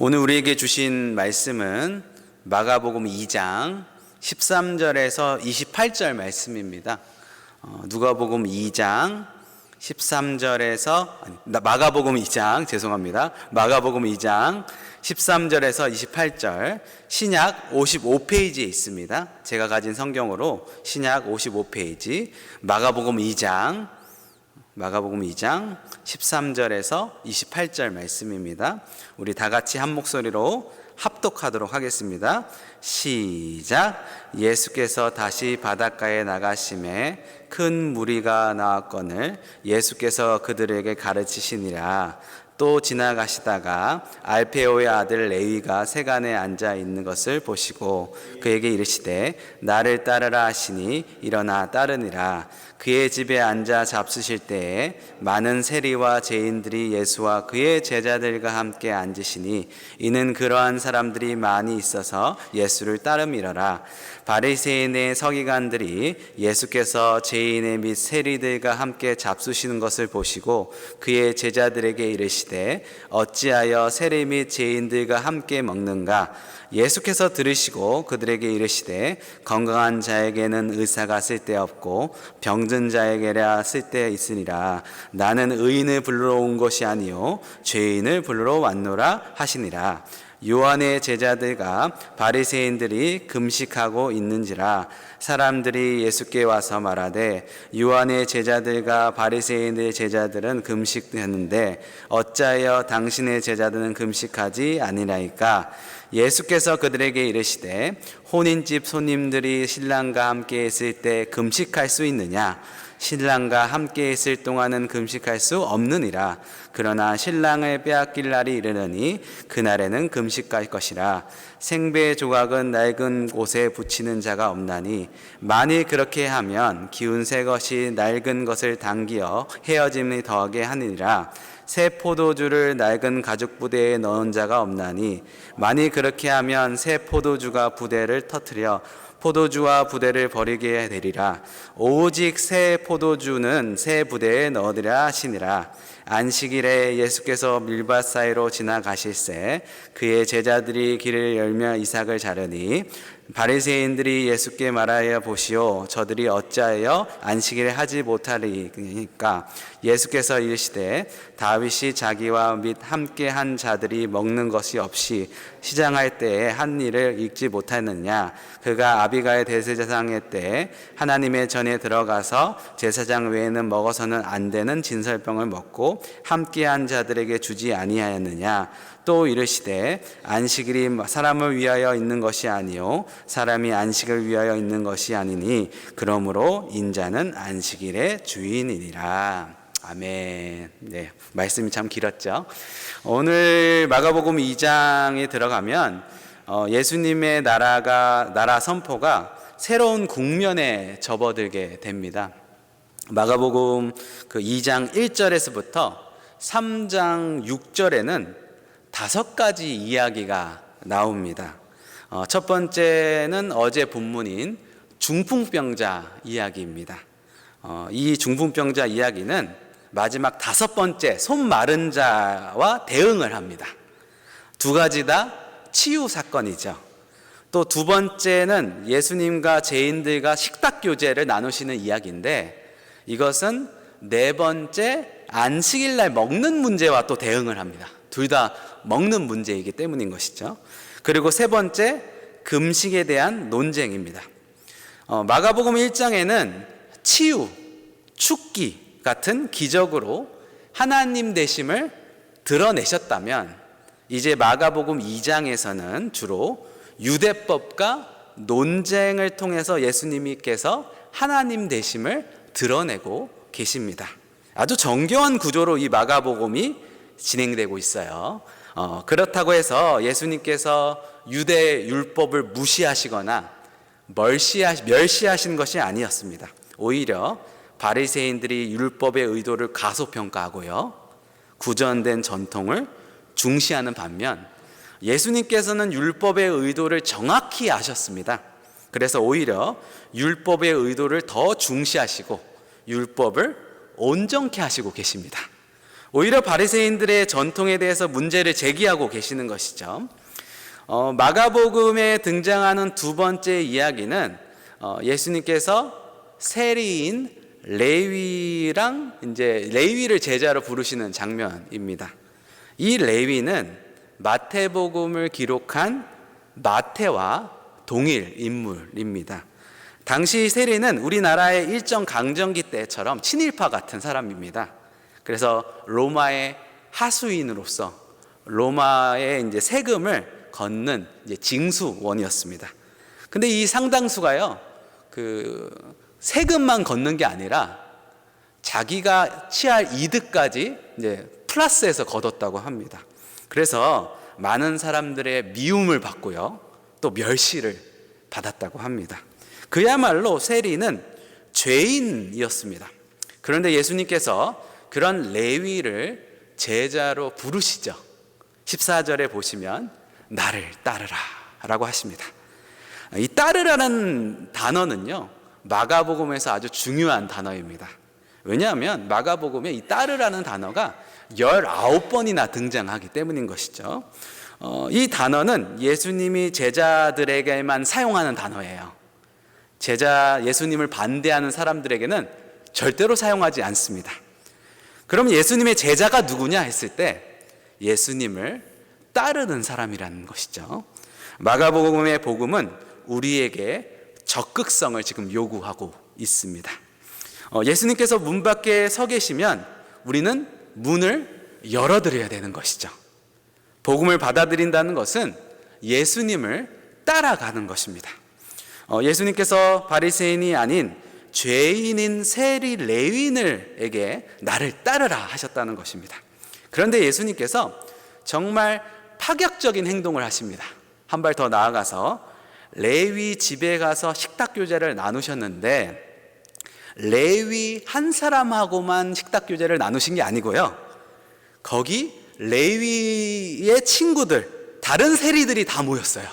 오늘 우리에게 주신 말씀은 마가복음 2장 13절에서 28절 말씀입니다. 누가복음 2장 13절에서 마가복음 2장 죄송합니다. 마가복음 2장 13절에서 28절 신약 55페이지에 있습니다. 제가 가진 성경으로 신약 55페이지 마가복음 2장 13절에서 28절 말씀입니다. 우리 다 같이 한 목소리로 합독하도록 하겠습니다. 시작. 예수께서 다시 바닷가에 나가심에 큰 무리가 나왔거늘 예수께서 그들에게 가르치시니라. 또 지나가시다가 알페오의 아들 레위가 세간에 앉아 있는 것을 보시고 그에게 이르시되 나를 따르라 하시니 일어나 따르니라. 그의 집에 앉아 잡수실 때에 많은 세리와 죄인들이 예수와 그의 제자들과 함께 앉으시니 이는 그러한 사람들이 많이 있어서 예수를 따름이러라. 바리새인의 서기관들이 예수께서 죄인의 및 세리들과 함께 잡수시는 것을 보시고 그의 제자들에게 이르시되 어찌하여 세리 및 죄인들과 함께 먹는가? 예수께서 들으시고 그들에게 이르시되 건강한 자에게는 의사가 쓸데없고 병든 자에게라 쓸데 있으니라. 나는 의인을 부르러 온 것이 아니요 죄인을 부르러 왔노라 하시니라. 요한의 제자들과 바리새인들이 금식하고 있는지라. 사람들이 예수께 와서 말하되 요한의 제자들과 바리새인의 제자들은 금식했는데 어찌하여 당신의 제자들은 금식하지 아니라이까? 예수께서 그들에게 이르시되 혼인집 손님들이 신랑과 함께 있을 때 금식할 수 있느냐? 신랑과 함께 있을 동안은 금식할 수 없느니라. 그러나 신랑을 빼앗길 날이 이르느니 그날에는 금식할 것이라. 생배 조각은 낡은 곳에 붙이는 자가 없나니 만일 그렇게 하면 기운 새 것이 낡은 것을 당기어 헤어짐이 더하게 하느니라. 새 포도주를 낡은 가죽 부대에 넣은 자가 없나니 만일 그렇게 하면 새 포도주가 부대를 터뜨려 포도주와 부대를 버리게 되리라. 오직 새 포도주는 새 부대에 넣으리라 하시니라. 안식일에 예수께서 밀밭 사이로 지나가실새 그의 제자들이 길을 열며 이삭을 자르니 바리새인들이 예수께 말하여 보시오 저들이 어찌하여 안식일에 하지 못하리까? 예수께서 이르시되 다윗이 자기와 및 함께 한 자들이 먹는 것이 없이 시장할 때에 한 일을 읽지 못하느냐? 그가 아비가의 대제사장의 때에 하나님의 전에 들어가서 제사장 외에는 먹어서는 안 되는 진설병을 먹고 함께 한 자들에게 주지 아니하였느냐? 또 이르시되 안식일이 사람을 위하여 있는 것이 아니요 사람이 안식을 위하여 있는 것이 아니니 그러므로 인자는 안식일의 주인이니라. 아멘. 네, 말씀이 참 길었죠. 오늘 마가복음 2장에 들어가면 예수님의 나라 선포가 새로운 국면에 접어들게 됩니다. 마가복음 2장 1절에서부터 3장 6절에는 5가지 이야기가 나옵니다. 첫 번째는 어제 본문인 중풍병자 이야기입니다. 이 중풍병자 이야기는 마지막 5번째 손 마른 자와 대응을 합니다. 2가지 다 치유 사건이죠. 또 2번째는 예수님과 죄인들과 식탁 교제를 나누시는 이야기인데 이것은 4번째 안식일 날 먹는 문제와 또 대응을 합니다. 둘 다 먹는 문제이기 때문인 것이죠. 그리고 3번째 금식에 대한 논쟁입니다. 마가복음 1장에는 치유, 축기 같은 기적으로 하나님 되심을 드러내셨다면 이제 마가복음 2장에서는 주로 유대법과 논쟁을 통해서 예수님께서 하나님 되심을 드러내고 계십니다. 아주 정교한 구조로 이 마가복음이 진행되고 있어요. 그렇다고 해서 예수님께서 유대 율법을 무시하시거나 멸시하신 것이 아니었습니다. 오히려 바리새인들이 율법의 의도를 가소평가하고요, 구전된 전통을 중시하는 반면 예수님께서는 율법의 의도를 정확히 아셨습니다. 그래서 오히려 율법의 의도를 더 중시하시고 율법을 온전케 하시고 계십니다. 오히려 바리새인들의 전통에 대해서 문제를 제기하고 계시는 것이죠. 마가복음에 등장하는 두 번째 이야기는 예수님께서 세리인 레위랑 이제 레위를 제자로 부르시는 장면입니다. 이 레위는 마태복음을 기록한 마태와 동일 인물입니다. 당시 세리는 우리나라의 일정 강점기 때처럼 친일파 같은 사람입니다. 그래서 로마의 하수인으로서 로마의 이제 세금을 걷는 이제 징수원이었습니다. 근데 이 상당수가요, 세금만 걷는 게 아니라 자기가 취할 이득까지 이제 플러스해서 걷었다고 합니다. 그래서 많은 사람들의 미움을 받고요, 또 멸시를 받았다고 합니다. 그야말로 세리는 죄인이었습니다. 그런데 예수님께서 그런 레위를 제자로 부르시죠. 14절에 보시면 나를 따르라 라고 하십니다. 이 따르라는 단어는요, 마가복음에서 아주 중요한 단어입니다. 왜냐하면 마가복음에 이 따르라는 단어가 19번이나 등장하기 때문인 것이죠. 이 단어는 예수님이 제자들에게만 사용하는 단어예요. 예수님을 반대하는 사람들에게는 절대로 사용하지 않습니다. 그럼 예수님의 제자가 누구냐 했을 때 예수님을 따르는 사람이라는 것이죠. 마가복음의 복음은 우리에게 적극성을 지금 요구하고 있습니다. 예수님께서 문 밖에 서 계시면 우리는 문을 열어드려야 되는 것이죠. 복음을 받아들인다는 것은 예수님을 따라가는 것입니다. 예수님께서 바리새인이 아닌 죄인인 세리 레위인에게 나를 따르라 하셨다는 것입니다. 그런데 예수님께서 정말 파격적인 행동을 하십니다. 한 발 더 나아가서 레위 집에 가서 식탁 교제를 나누셨는데 레위 한 사람하고만 식탁 교제를 나누신 게 아니고요, 거기 레위의 친구들, 다른 세리들이 다 모였어요.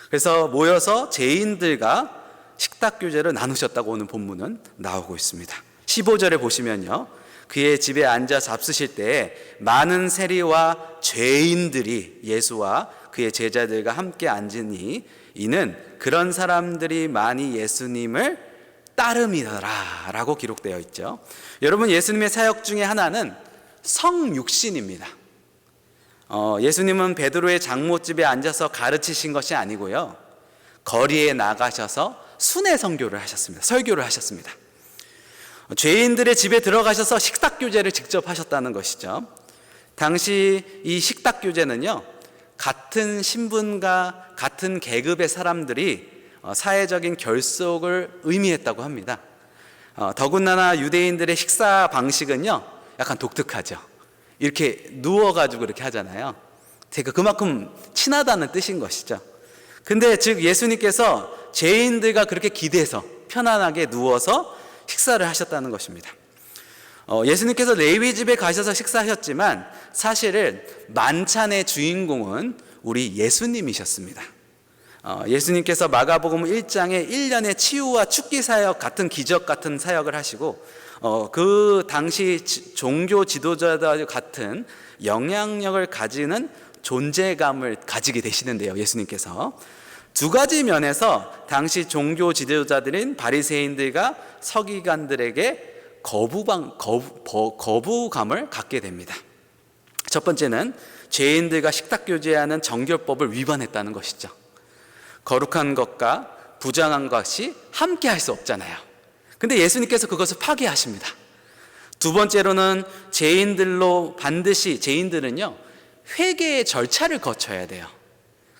그래서 모여서 죄인들과 식탁 교제를 나누셨다고 오늘 본문은 나오고 있습니다. 15절에 보시면요, 그의 집에 앉아 잡수실 때에 많은 세리와 죄인들이 예수와 그의 제자들과 함께 앉으니 이는 그런 사람들이 많이 예수님을 따름이더라 라고 기록되어 있죠. 여러분, 예수님의 사역 중에 하나는 성육신입니다. 예수님은 베드로의 장모집에 앉아서 가르치신 것이 아니고요, 거리에 나가셔서 순회 선교를 하셨습니다. 설교를 하셨습니다. 죄인들의 집에 들어가셔서 식탁 교제를 직접 하셨다는 것이죠. 당시 이 식탁 교제는요, 같은 신분과 같은 계급의 사람들이 사회적인 결속을 의미했다고 합니다. 더군다나 유대인들의 식사 방식은요, 약간 독특하죠. 이렇게 누워가지고 이렇게 하잖아요. 그러니까 그만큼 친하다는 뜻인 것이죠. 근데 즉 예수님께서 죄인들과 그렇게 기대서 편안하게 누워서 식사를 하셨다는 것입니다. 예수님께서 레위 집에 가셔서 식사하셨지만 사실은 만찬의 주인공은 우리 예수님이셨습니다. 예수님께서 마가복음 1장에 1년의 치유와 축기 사역 같은 기적 같은 사역을 하시고 그 당시 종교 지도자들 같은 영향력을 가지는 존재감을 가지게 되시는데요, 예수님께서 두 가지 면에서 당시 종교 지도자들인 바리새인들과 서기관들에게 거부감을 갖게 됩니다. 첫 번째는 죄인들과 식탁 교제하는 정결법을 위반했다는 것이죠. 거룩한 것과 부정한 것이 함께 할 수 없잖아요. 근데 예수님께서 그것을 파괴하십니다. 두 번째로는 죄인들은요, 회개의 절차를 거쳐야 돼요.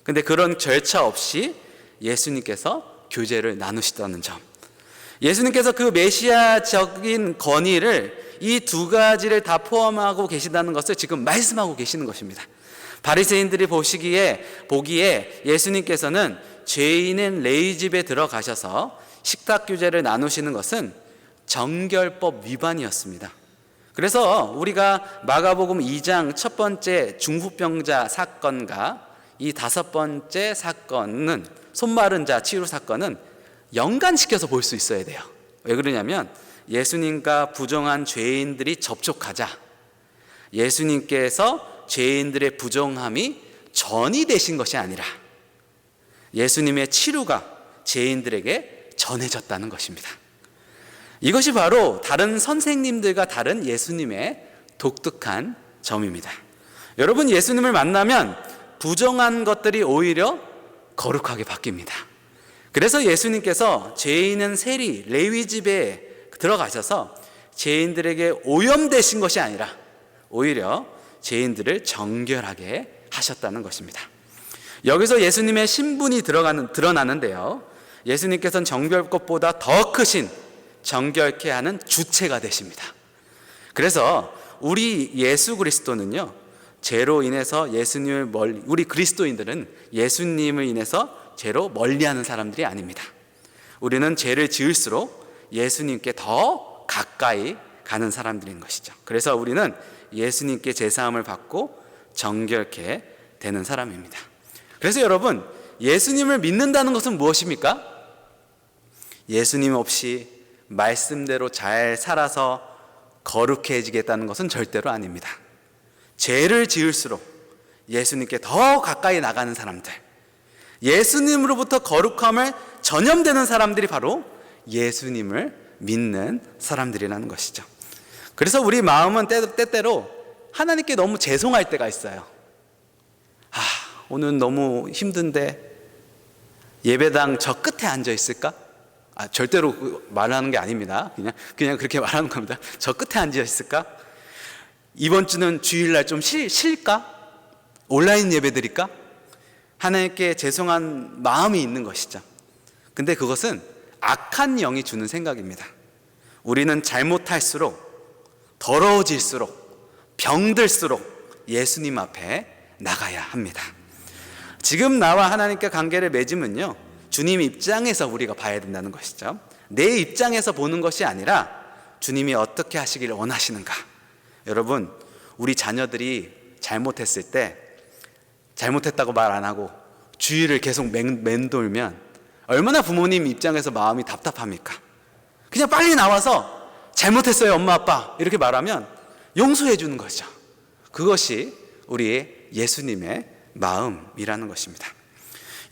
근데 그런 절차 없이 예수님께서 교제를 나누시다는 점, 예수님께서 그 메시아적인 권위를 이 두 가지를 다 포함하고 계신다는 것을 지금 말씀하고 계시는 것입니다. 바리새인들이 보기에 예수님께서는 죄인인 레위 집에 들어가셔서 식탁 교제를 나누시는 것은 정결법 위반이었습니다. 그래서 우리가 마가복음 2장 첫 번째 중풍병자 사건과 이 다섯 번째 사건은, 손마른 자 치유 사건은 연관시켜서 볼 수 있어야 돼요. 왜 그러냐면 예수님과 부정한 죄인들이 접촉하자 예수님께서 죄인들의 부정함이 전이 되신 것이 아니라 예수님의 치료가 죄인들에게 전해졌다는 것입니다. 이것이 바로 다른 선생님들과 다른 예수님의 독특한 점입니다. 여러분, 예수님을 만나면 부정한 것들이 오히려 거룩하게 바뀝니다. 그래서 예수님께서 죄인은 세리, 레위 집에 들어가셔서 죄인들에게 오염되신 것이 아니라 오히려 죄인들을 정결하게 하셨다는 것입니다. 여기서 예수님의 신분이 드러나는데요. 예수님께서는 정결것보다 더 크신 정결케 하는 주체가 되십니다. 그래서 우리 예수 그리스도는요, 죄로 인해서 우리 그리스도인들은 예수님을 인해서 죄로 멀리하는 사람들이 아닙니다. 우리는 죄를 지을수록 예수님께 더 가까이 가는 사람들인 것이죠. 그래서 우리는 예수님께 제사함을 받고 정결케 되는 사람입니다. 그래서 여러분, 예수님을 믿는다는 것은 무엇입니까? 예수님 없이 말씀대로 잘 살아서 거룩해지겠다는 것은 절대로 아닙니다. 죄를 지을수록 예수님께 더 가까이 나가는 사람들, 예수님으로부터 거룩함을 전염되는 사람들이 바로 예수님을 믿는 사람들이라는 것이죠. 그래서 우리 마음은 때때로 하나님께 너무 죄송할 때가 있어요. 오늘 너무 힘든데 예배당 저 끝에 앉아 있을까? 절대로 말하는 게 아닙니다. 그냥 그렇게 말하는 겁니다. 저 끝에 앉아 있을까? 이번 주는 주일날 좀 쉴까? 온라인 예배 드릴까? 하나님께 죄송한 마음이 있는 것이죠. 근데 그것은 악한 영이 주는 생각입니다. 우리는 잘못할수록, 더러워질수록, 병들수록 예수님 앞에 나가야 합니다. 지금 나와 하나님께 관계를 맺으면요, 주님 입장에서 우리가 봐야 된다는 것이죠. 내 입장에서 보는 것이 아니라 주님이 어떻게 하시기를 원하시는가. 여러분, 우리 자녀들이 잘못했을 때 잘못했다고 말 안 하고 주의를 계속 맴돌면 얼마나 부모님 입장에서 마음이 답답합니까? 그냥 빨리 나와서 잘못했어요 엄마 아빠 이렇게 말하면 용서해 주는 거죠. 그것이 우리의 예수님의 마음이라는 것입니다.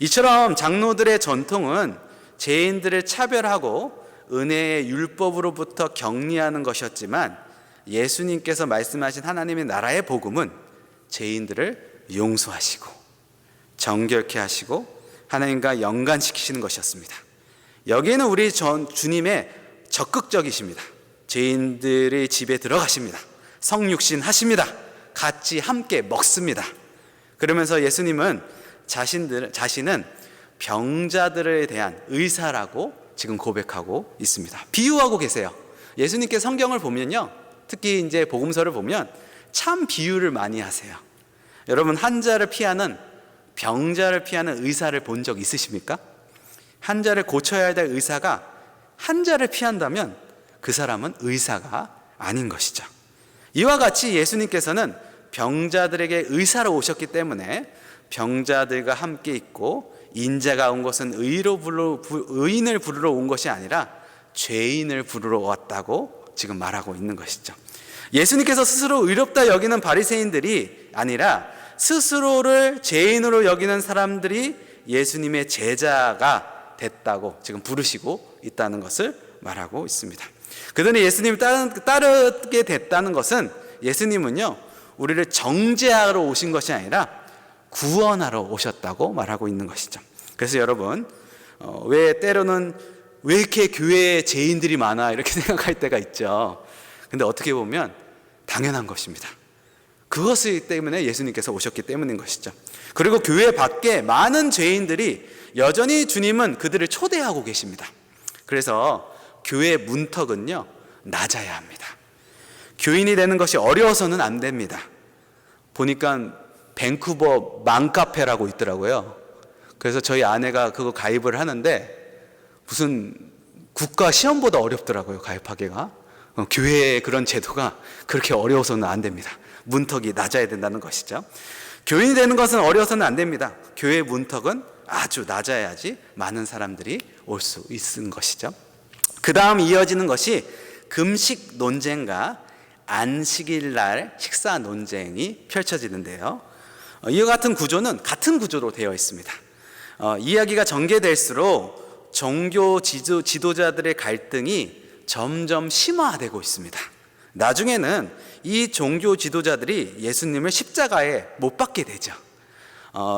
이처럼 장로들의 전통은 죄인들을 차별하고 은혜의 율법으로부터 격리하는 것이었지만, 예수님께서 말씀하신 하나님의 나라의 복음은 죄인들을 용서하시고 정결케 하시고 하나님과 연관시키시는 것이었습니다. 여기에는 우리 주님의 적극적이십니다. 죄인들의 집에 들어가십니다. 성육신 하십니다. 같이 함께 먹습니다. 그러면서 예수님은 자신은 병자들에 대한 의사라고 지금 고백하고 있습니다. 비유하고 계세요. 예수님께 성경을 보면요, 특히 이제 복음서를 보면 참 비유를 많이 하세요. 여러분, 병자를 피하는 의사를 본 적 있으십니까? 환자를 고쳐야 될 의사가 환자를 피한다면 그 사람은 의사가 아닌 것이죠. 이와 같이 예수님께서는 병자들에게 의사로 오셨기 때문에 병자들과 함께 있고, 인자가 온 것은 의인을 부르러 온 것이 아니라 죄인을 부르러 왔다고 지금 말하고 있는 것이죠. 예수님께서 스스로 의롭다 여기는 바리새인들이 아니라 스스로를 죄인으로 여기는 사람들이 예수님의 제자가 됐다고 지금 부르시고 있다는 것을 말하고 있습니다. 그들은 예수님을 따르게 됐다는 것은, 예수님은요 우리를 정죄하러 오신 것이 아니라 구원하러 오셨다고 말하고 있는 것이죠. 그래서 여러분, 때로는 왜 이렇게 교회에 죄인들이 많아 이렇게 생각할 때가 있죠. 근데 어떻게 보면 당연한 것입니다. 그것을 때문에 예수님께서 오셨기 때문인 것이죠. 그리고 교회 밖에 많은 죄인들이 여전히 주님은 그들을 초대하고 계십니다. 그래서 교회 문턱은요 낮아야 합니다. 교인이 되는 것이 어려워서는 안 됩니다. 보니까 밴쿠버 맘카페라고 있더라고요. 그래서 저희 아내가 그거 가입을 하는데 무슨 국가 시험보다 어렵더라고요, 가입하기가. 교회의 그런 제도가 그렇게 어려워서는 안 됩니다. 문턱이 낮아야 된다는 것이죠. 교인이 되는 것은 어려워서는 안 됩니다. 교회의 문턱은 아주 낮아야지 많은 사람들이 올 수 있는 것이죠. 그 다음 이어지는 것이 금식 논쟁과 안식일 날 식사 논쟁이 펼쳐지는데요. 이와 같은 구조는 같은 구조로 되어 있습니다. 이야기가 전개될수록 종교 지도자들의 갈등이 점점 심화되고 있습니다. 나중에는 이 종교 지도자들이 예수님을 십자가에 못 박게 되죠.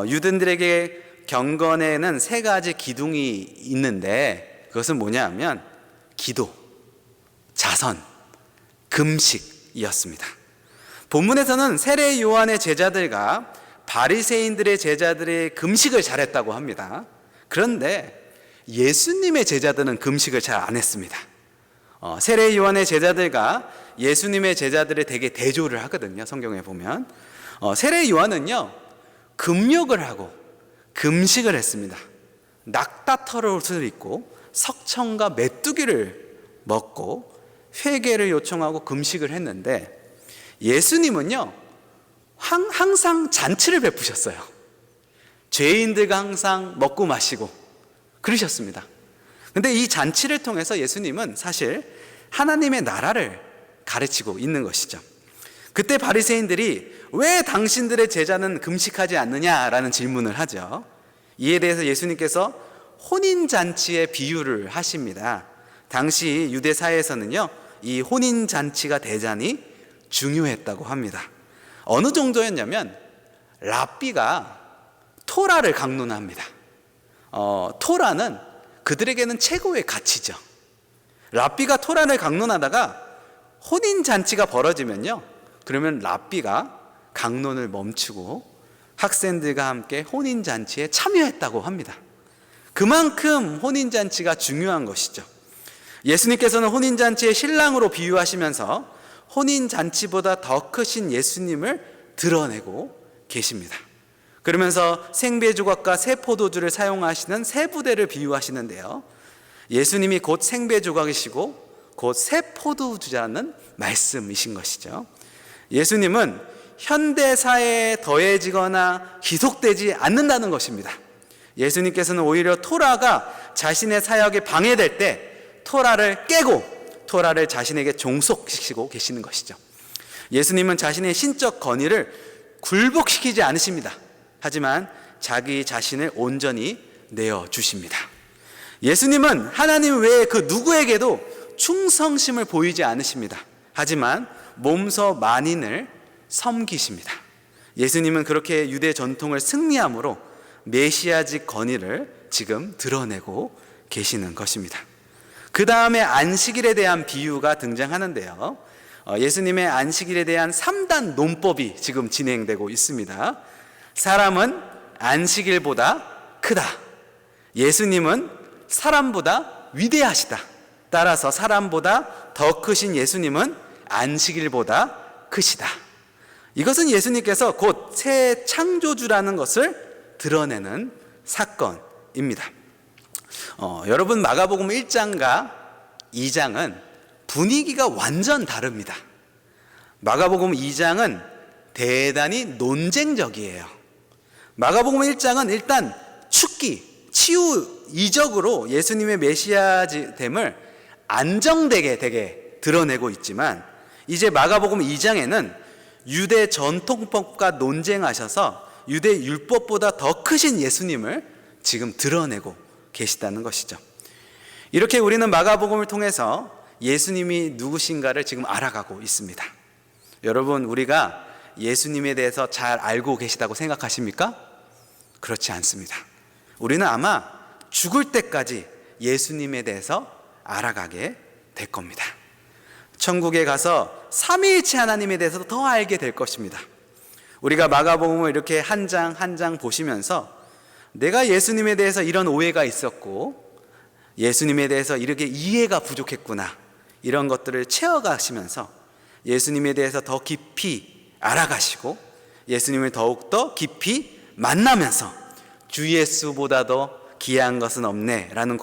유대인들에게 경건에는 세 가지 기둥이 있는데 그것은 뭐냐 하면 기도, 자선, 금식이었습니다. 본문에서는 세례 요한의 제자들과 바리새인들의 제자들의 금식을 잘했다고 합니다. 그런데 예수님의 제자들은 금식을 잘 안 했습니다. 세례 요한의 제자들과 예수님의 제자들이 되게 대조를 하거든요. 성경에 보면 세례 요한은요 금욕을 하고 금식을 했습니다. 낙타털옷을 입고 석청과 메뚜기를 먹고 회개를 요청하고 금식을 했는데 예수님은요 항상 잔치를 베푸셨어요. 죄인들과 항상 먹고 마시고 그러셨습니다. 근데 이 잔치를 통해서 예수님은 사실 하나님의 나라를 가르치고 있는 것이죠. 그때 바리새인들이 왜 당신들의 제자는 금식하지 않느냐라는 질문을 하죠. 이에 대해서 예수님께서 혼인잔치의 비유를 하십니다. 당시 유대 사회에서는요 이 혼인잔치가 대단히 중요했다고 합니다. 어느 정도였냐면 랍비가 토라를 강론합니다. 토라는 그들에게는 최고의 가치죠. 랍비가 토라를 강론하다가 혼인잔치가 벌어지면요 그러면 랍비가 강론을 멈추고 학생들과 함께 혼인잔치에 참여했다고 합니다. 그만큼 혼인잔치가 중요한 것이죠. 예수님께서는 혼인잔치의 신랑으로 비유하시면서 혼인잔치보다 더 크신 예수님을 드러내고 계십니다. 그러면서 생배조각과 새 포도주를 사용하시는 새 부대를 비유하시는데요, 예수님이 곧 생배조각이시고 곧 새 포도주라는 말씀이신 것이죠. 예수님은 현대사회에 더해지거나 기속되지 않는다는 것입니다. 예수님께서는 오히려 토라가 자신의 사역에 방해될 때 토라를 깨고 토라를 자신에게 종속시키고 계시는 것이죠. 예수님은 자신의 신적 권위를 굴복시키지 않으십니다. 하지만 자기 자신을 온전히 내어주십니다. 예수님은 하나님 외에 그 누구에게도 충성심을 보이지 않으십니다. 하지만 몸소 만인을 섬기십니다. 예수님은 그렇게 유대 전통을 승리함으로 메시아직 권위를 지금 드러내고 계시는 것입니다. 그 다음에 안식일에 대한 비유가 등장하는데요, 예수님의 안식일에 대한 3단 논법이 지금 진행되고 있습니다. 사람은 안식일보다 크다. 예수님은 사람보다 위대하시다. 따라서 사람보다 더 크신 예수님은 안식일보다 크시다. 이것은 예수님께서 곧 새 창조주라는 것을 드러내는 사건입니다. 여러분, 마가복음 1장과 2장은 분위기가 완전 다릅니다. 마가복음 2장은 대단히 논쟁적이에요. 마가복음 1장은 일단 축기, 치유 이적으로 예수님의 메시아됨을 안정되게 되게 드러내고 있지만, 이제 마가복음 2장에는 유대 전통법과 논쟁하셔서 유대 율법보다 더 크신 예수님을 지금 드러내고 계시다는 것이죠. 이렇게 우리는 마가복음을 통해서 예수님이 누구신가를 지금 알아가고 있습니다. 여러분, 우리가 예수님에 대해서 잘 알고 계시다고 생각하십니까? 그렇지 않습니다. 우리는 아마 죽을 때까지 예수님에 대해서 알아가게 될 겁니다. 천국에 가서 삼위일체 하나님에 대해서 더 알게 될 것입니다. 우리가 마가복음을 이렇게 한 장 한 장 보시면서 내가 예수님에 대해서 이런 오해가 있었고 예수님에 대해서 이렇게 이해가 부족했구나, 이런 것들을 채워가시면서 예수님에 대해서 더 깊이 알아가시고 예수님을 더욱더 깊이 만나면서 주 예수보다도 귀한 것은 없네 라는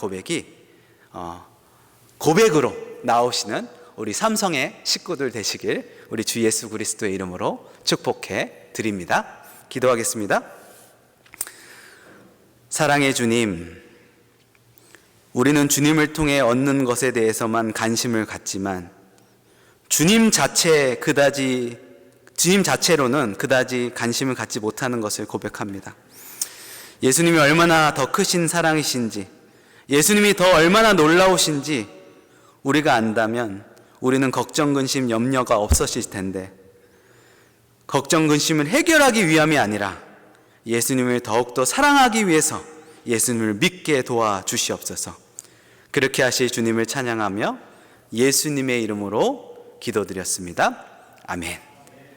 고백으로 나오시는 우리 삼성의 식구들 되시길 우리 주 예수 그리스도의 이름으로 축복해 드립니다. 기도하겠습니다. 사랑의 주님, 우리는 주님을 통해 얻는 것에 대해서만 관심을 갖지만 주님 자체로는 그다지 관심을 갖지 못하는 것을 고백합니다. 예수님이 얼마나 더 크신 사랑이신지, 예수님이 더 얼마나 놀라우신지 우리가 안다면 우리는 걱정, 근심, 염려가 없어질 텐데, 걱정, 근심을 해결하기 위함이 아니라 예수님을 더욱더 사랑하기 위해서 예수님을 믿게 도와주시옵소서. 그렇게 하실 주님을 찬양하며 예수님의 이름으로 기도드렸습니다. 아멘.